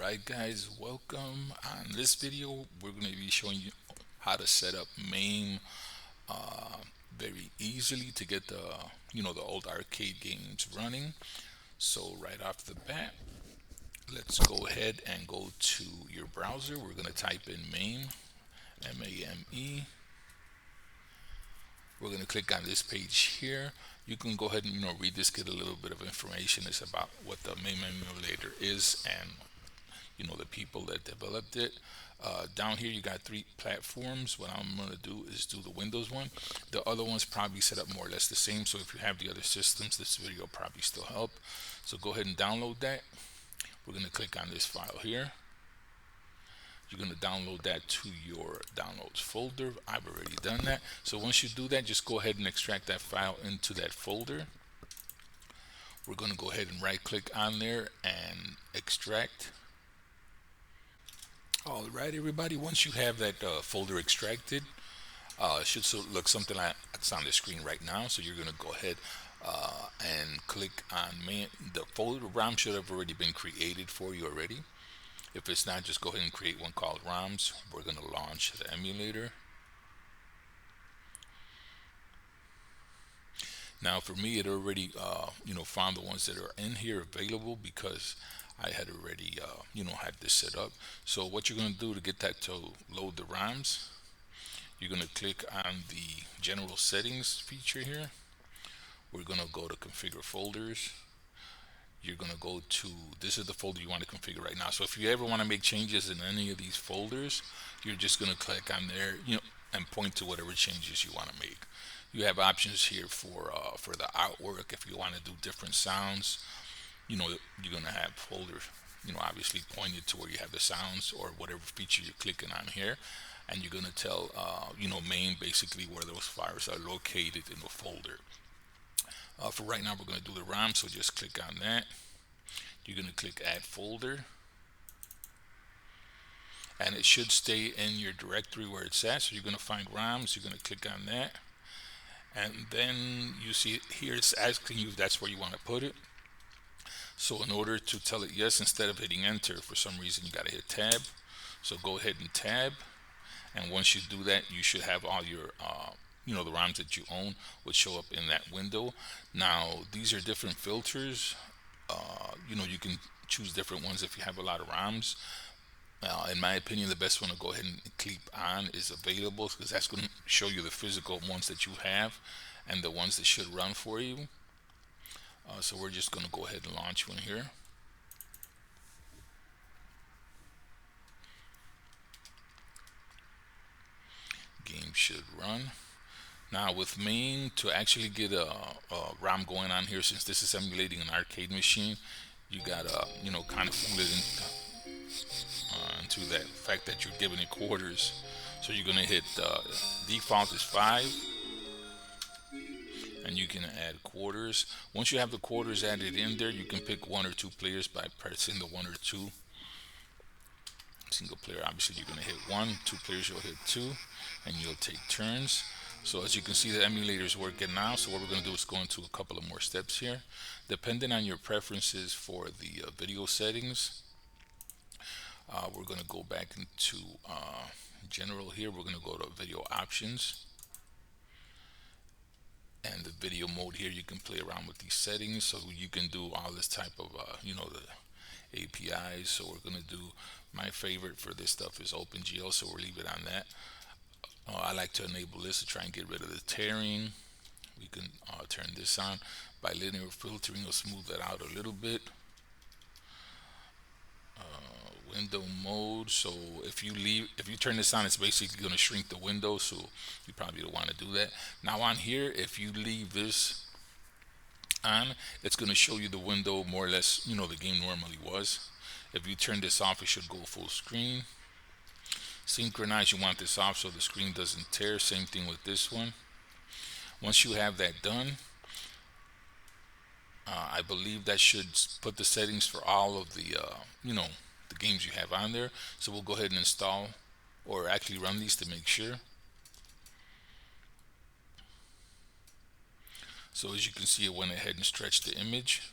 Alright guys, welcome. On this video we're going to be showing you how to set up MAME very easily to get the old arcade games running. So right off the bat, let's go ahead and go to your browser. We're going to type in MAME, M-A-M-E. We're going to click on this page here. You can go ahead and read this, get a little bit of information. It's about what the MAME emulator is and the people that developed it. Down here you got three platforms. What I'm going to do is do the Windows one. The other one's probably set up more or less the same, so if you have the other systems, this video will probably still help. So go ahead and download that. We're going to click on this file here. You're going to download that to your downloads folder. I've already done that. So once you do that, just go ahead and extract that file into that folder. We're going to go ahead and right click on there and extract. Alright everybody, once you have that folder extracted, it should look something like it's on the screen right now. So you're going to go ahead and click on the folder. ROM should have already been created for you already. If it's not, just go ahead and create one called ROMs. We're going to launch the emulator. Now for me, it already found the ones that are in here available because I had already had this set up. So what you're going to do to get that to load the ROMs, you're going to click on the general settings feature here. We're going to go to configure folders. You're going to go to, this is the folder you want to configure right now. So if you ever want to make changes in any of these folders, you're just going to click on there, and point to whatever changes you want to make. You have options here for the artwork. If you want to do different sounds, you're going to have folders, obviously pointed to where you have the sounds or whatever feature you're clicking on here. And you're going to tell, MAME basically where those files are located in the folder. For right now, we're going to do the ROM, so just click on that. You're going to click add folder. And it should stay in your directory where it's at. So you're going to find ROMs, you're going to click on that. And then you see here it's asking you if that's where you want to put it. So in order to tell it yes, instead of hitting enter, for some reason you got to hit tab. So go ahead and tab. And once you do that, you should have all your the ROMs that you own would show up in that window. Now these are different filters. You can choose different ones if you have a lot of ROMs. In my opinion, the best one to go ahead and click on is available, because that's going to show you the physical ones that you have and the ones that should run for you. So we're just going to go ahead and launch one here. Game should run. Now with MAME, to actually get a ROM going on here, since this is emulating an arcade machine, you gotta kind of fool it into that fact that you're giving it quarters. So you're gonna hit default is 5, and you can add quarters. Once you have the quarters added in there, you can pick 1 or 2 players by pressing the 1 or 2. Single player, obviously you're gonna hit 1. 2 players, you'll hit 2, and you'll take turns. So as you can see, the emulator is working now. So what we're going to do is go into a couple of more steps here. Depending on your preferences for the video settings, we're going to go back into general here. We're going to go to video options. And the video mode here, you can play around with these settings. So you can do all this type of, the APIs. So we're going to do, my favorite for this stuff is OpenGL. So we'll leave it on that. I like to enable this to try and get rid of the tearing. We can turn this on by linear filtering. It'll smooth that out a little bit. Window mode. So if you turn this on, it's basically going to shrink the window. So you probably don't want to do that. Now on here, if you leave this on, it's going to show you the window more or less, the game normally was. If you turn this off, it should go full screen. Synchronize, you want this off so the screen doesn't tear. Same thing with this one. Once you have that done, I believe that should put the settings for all of the the games you have on there. So we'll go ahead and install, or actually run these to make sure. So as you can see, it went ahead and stretched the image.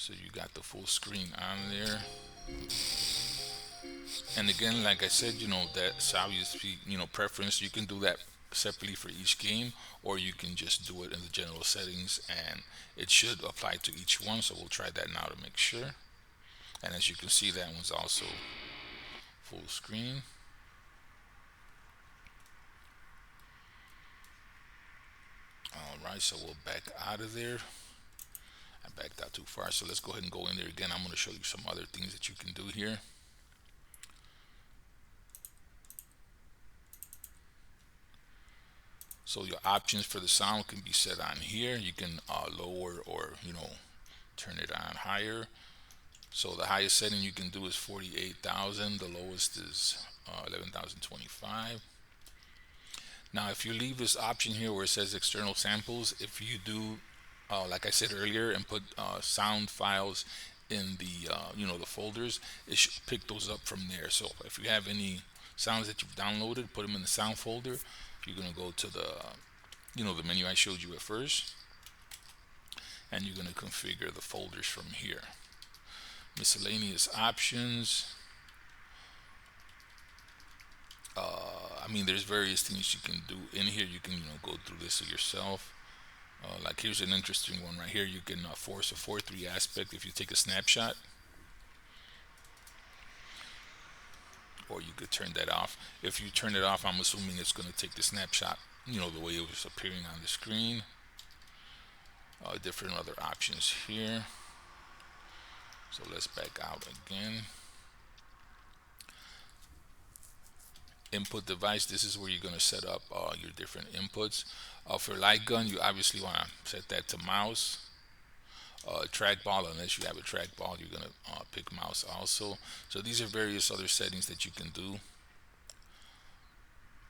So you got the full screen on there. And again, like I said, that's obviously, preference. You can do that separately for each game, or you can just do it in the general settings and it should apply to each one. So we'll try that now to make sure. And as you can see, that one's also full screen. All right, so we'll back out of there. I backed out too far, so let's go ahead and go in there again. I'm going to show you some other things that you can do here. So your options for the sound can be set on here. You can lower or turn it on higher. So the highest setting you can do is 48,000. The lowest is 11,025. Now, if you leave this option here where it says external samples, if you do, like I said earlier, and put sound files in the the folders, it should pick those up from there. So if you have any sounds that you've downloaded, put them in the sound folder. You're gonna go to the menu I showed you at first, and you're gonna configure the folders from here. Miscellaneous options. I mean, there's various things you can do in here. You can go through this yourself. Like here's an interesting one right here. You can force a 4:3 aspect if you take a snapshot, or you could turn that off. If you turn it off, I'm assuming it's going to take the snapshot, the way it was appearing on the screen. Different other options here. So let's back out again. Input device, this is where you're going to set up your different inputs. For light gun, you obviously want to set that to mouse. Trackball, unless you have a trackball, you're going to pick mouse also. So these are various other settings that you can do.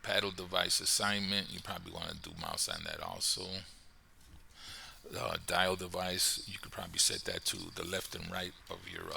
Paddle device assignment, you probably want to do mouse on that also. Dial device, you could probably set that to the left and right of your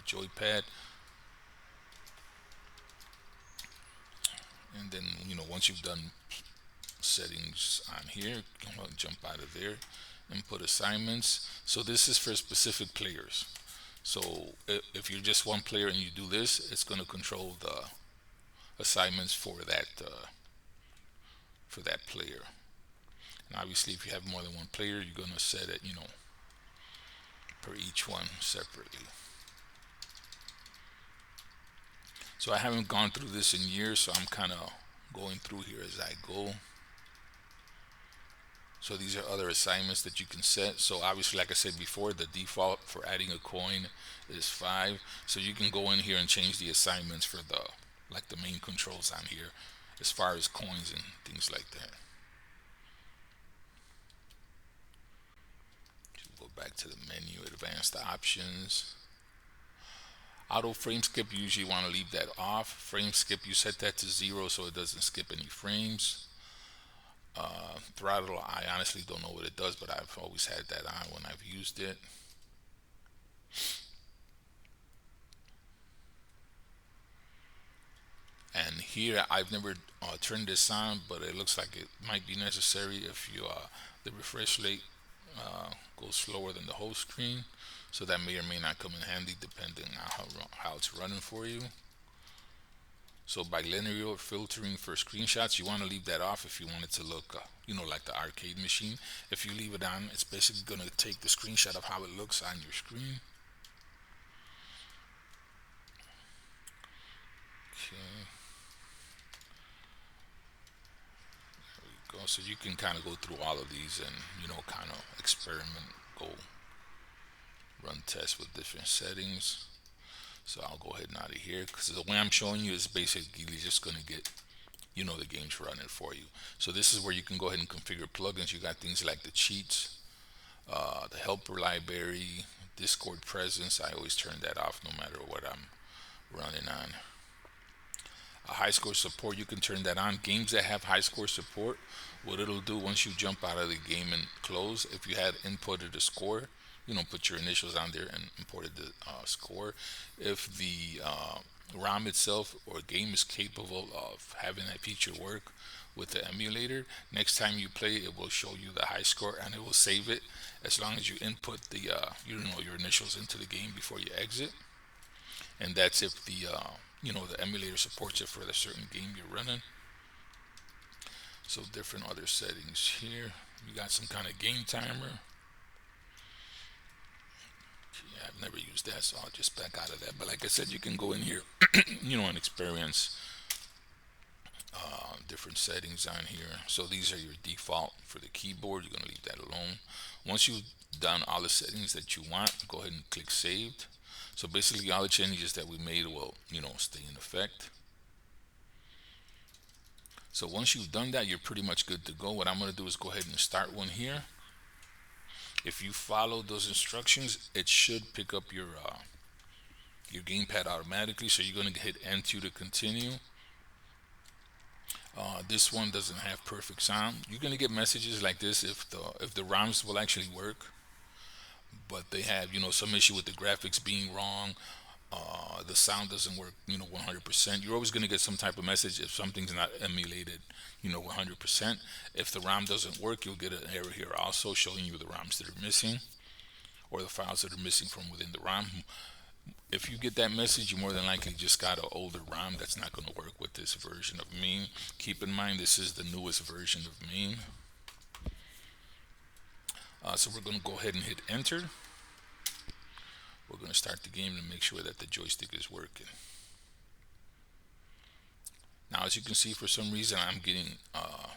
joypad. And then once you've done settings on here, jump out of there. Input assignments. So this is for specific players. So if you're just one player and you do this, it's going to control the assignments for that player. And obviously, if you have more than one player, you're going to set it, per each one separately. So I haven't gone through this in years, so I'm kind of going through here as I go. So these are other assignments that you can set. So obviously, like I said before, the default for adding a coin is 5. So you can go in here and change the assignments for the main controls on here, as far as coins and things like that. Go back to the menu, advanced options. Auto frame skip, you usually want to leave that off. Frame skip, you set that to 0 so it doesn't skip any frames. Throttle, I honestly don't know what it does, but I've always had that on when I've used it. And here I've never turned this on, but it looks like it might be necessary if the refresh rate goes slower than the whole screen. So that may or may not come in handy depending on how it's running for you. So by linear filtering for screenshots, you want to leave that off if you want it to look, like the arcade machine. If you leave it on, it's basically going to take the screenshot of how it looks on your screen. Okay. There we go. So you can kind of go through all of these and, kind of experiment, go run tests with different settings. So I'll go ahead and out of here because the way I'm showing you is basically just going to get the game's running for you. So this is where you can go ahead and configure plugins. You got things like the cheats, the helper library, Discord presence. I always turn that off no matter what I'm running on. High score support, you can turn that on. Games that have high score support, what it'll do once you jump out of the game and close, if you had inputted a score, put your initials on there and imported the score. If the ROM itself or game is capable of having that feature work with the emulator. Next time you play, it will show you the high score and it will save it as long as you input the your initials into the game before you exit. And that's if the emulator supports it for the certain game you're running. So different other settings here. You got some kind of game timer. Yeah, I've never used that, so I'll just back out of that. But like I said, you can go in here, and experience different settings on here. So these are your default for the keyboard. You're gonna leave that alone. Once you've done all the settings that you want, go ahead and click saved. So basically, all the changes that we made will, stay in effect. So once you've done that, you're pretty much good to go. What I'm gonna do is go ahead and start one here. If you follow those instructions, it should pick up your gamepad automatically. So you're gonna hit N2 to continue. This one doesn't have perfect sound. You're gonna get messages like this if the ROMs will actually work, but they have some issue with the graphics being wrong. The sound doesn't work 100%. You're always gonna get some type of message if something's not emulated 100%. If the ROM doesn't work, you'll get an error here also showing you the ROMs that are missing or the files that are missing from within the ROM. If you get that message, you more than likely just got an older ROM that's not going to work with this version of M.A.M.E. Keep in mind, this is the newest version of M.A.M.E. So we're going to go ahead and hit enter. We're going to start the game to make sure that the joystick is working. Now, as you can see, for some reason, I'm getting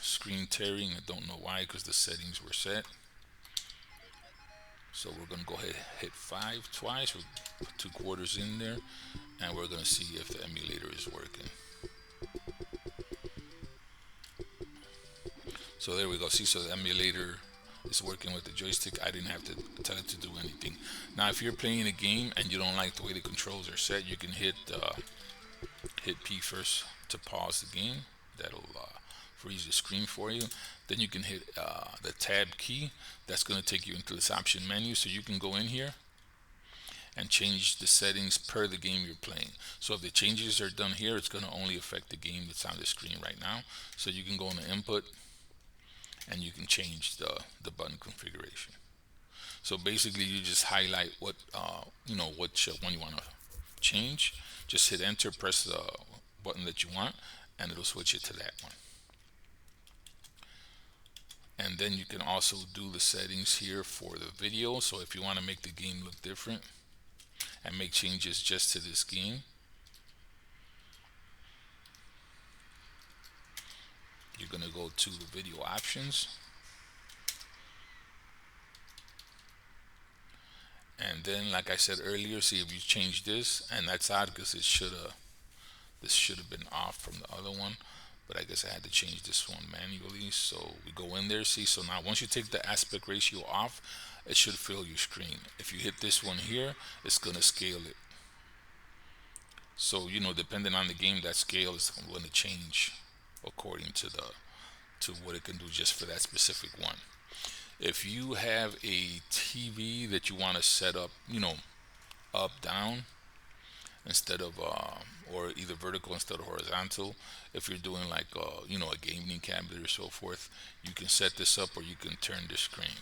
screen tearing. I don't know why, because the settings were set. So we're going to go ahead and hit 5 twice. We'll put 2/4 in there, and we're going to see if the emulator is working. So there we go. See, so the emulator is working with the joystick. I didn't have to tell it to do anything. Now, if you're playing a game and you don't like the way the controls are set, you can hit P first to pause the game. That'll freeze the screen for you. Then you can hit the tab key. That's going to take you into this option menu, so you can go in here and change the settings per the game you're playing. So if the changes are done here, it's going to only affect the game that's on the screen right now. So you can go into input and you can change the button configuration. So basically, you just highlight what which one you want to change. Just hit enter, press the button that you want, and it'll switch it to that one. And then you can also do the settings here for the video. So if you want to make the game look different and make changes just to this game, you're going to go to the video options, and then, like I said earlier, see if you change this. And that's odd because this should have been off from the other one, but I guess I had to change this one manually. So we go in there, see, so now once you take the aspect ratio off, it should fill your screen. If you hit this one here, it's going to scale it. So depending on the game, that scale is going to change according to what it can do just for that specific one. If you have a TV that you want to set up up down instead of or either vertical instead of horizontal, if you're doing like a gaming cabinet or so forth, you can set this up, or you can turn the screen.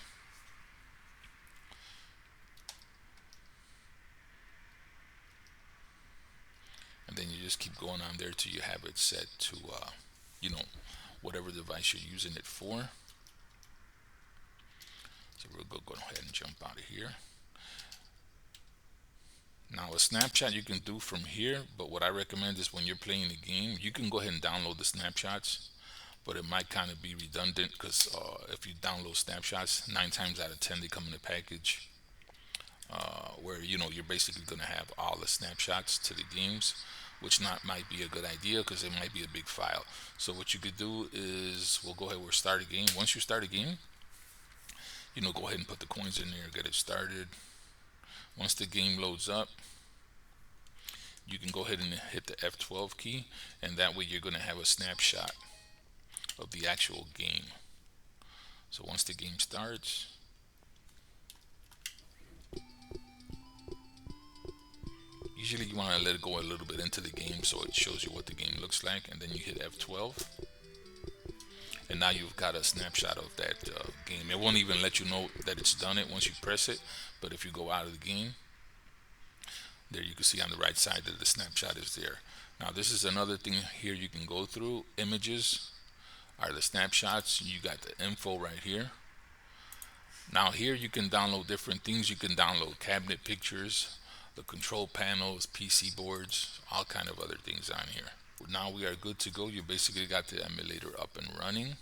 And then you just keep going on there till you have it set to whatever device you're using it for. So we'll go ahead and jump out of here. Now, a snapshot you can do from here, but what I recommend is when you're playing the game, you can go ahead and download the snapshots, but it might kind of be redundant because if you download snapshots, 9 times out of 10 they come in a package where you're basically going to have all the snapshots to the games, which might be a good idea because it might be a big file. So what you could do is we'll go ahead and start a game. Once you start a game, go ahead and put the coins in there, get it started. Once the game loads up, you can go ahead and hit the F12 key, and that way you're going to have a snapshot of the actual game. So once the game starts, Usually you want to let it go a little bit into the game so it shows you what the game looks like, and then you hit F12, and now you've got a snapshot of that game. It won't even let you know that it's done it once you press it, but if you go out of the game, there you can see on the right side that the snapshot is there. Now this is another thing here you can go through. Images are the snapshots. You got the info right here. Now here you can download different things. You can download cabinet pictures, the control panels, PC boards, all kind of other things on here. Now we are good to go. You basically got the emulator up and running.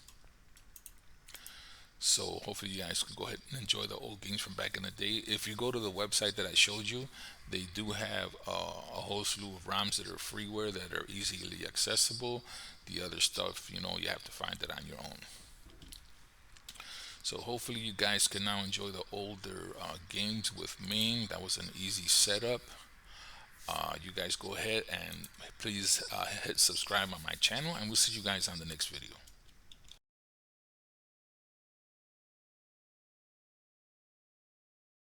So hopefully you guys can go ahead and enjoy the old games from back in the day. If you go to the website that I showed you, they do have a whole slew of ROMs that are freeware that are easily accessible. The other stuff, you have to find it on your own. So hopefully you guys can now enjoy the older games with MAME. That was an easy setup. You guys go ahead and please hit subscribe on my channel, and we'll see you guys on the next video.